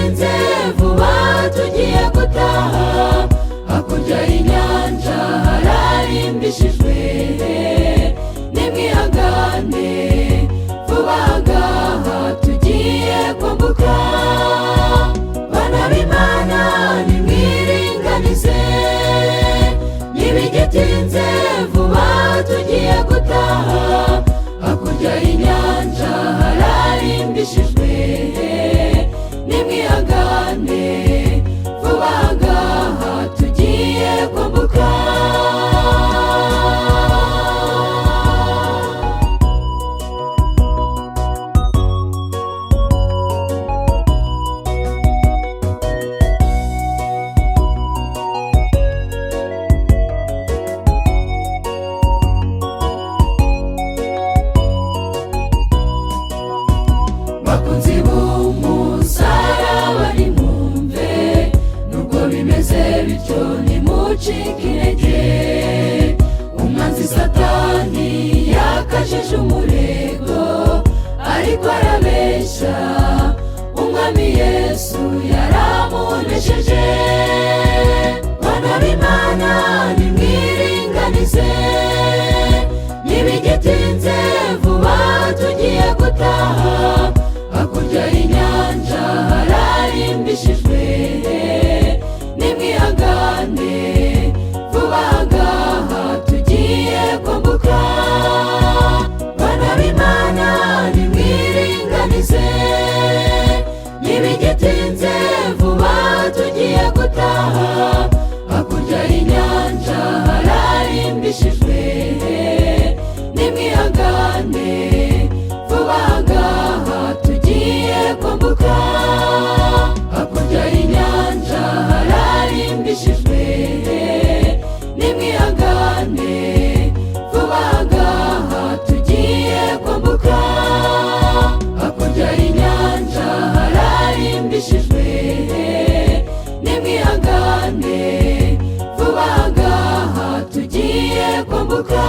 ntibigitinze vuba tugiye gutaha, hakurya y'inyanja hararimbishijwe, nimwihangane vuba ngaha tugiye kwambuka. Bana b'Imana nimwiringanize, ntibigitinze vuba tugiye gutaha, hakurya y'inyanja hararimbishijwe, nimwihangane vuba ngaha tugiye kwambuka. Bakunzi b'umusaraba nimwumve, nubwo bimeze bityo ntimucike intege. Umwanzi Satani yakajije umurego, ariko arabeshya, Umwami Yesu yaramunesheje. Bana b'Imana nimwiringanize, ntibigitinze vuba tugiye gutaha, hakurya y'inyanja hararimbishijwe, nimwihangane vuba ngaha tugiye kwambuka. Bana b'Imana nimwiringanize, ntibigitinze vuba tugiye gutaha, hakurya y'inyanja hararimbishijwe, nimwihangane vuba ngaha tugiye kwambuka. Hakurya y'inyanja hararimbishijwe, nimwihangane vuba ngaha tugiye kwambuka. Hakurya y'inyanja hararimbishijwe, nimwihangane vuba ngaha tugiye kwambuka.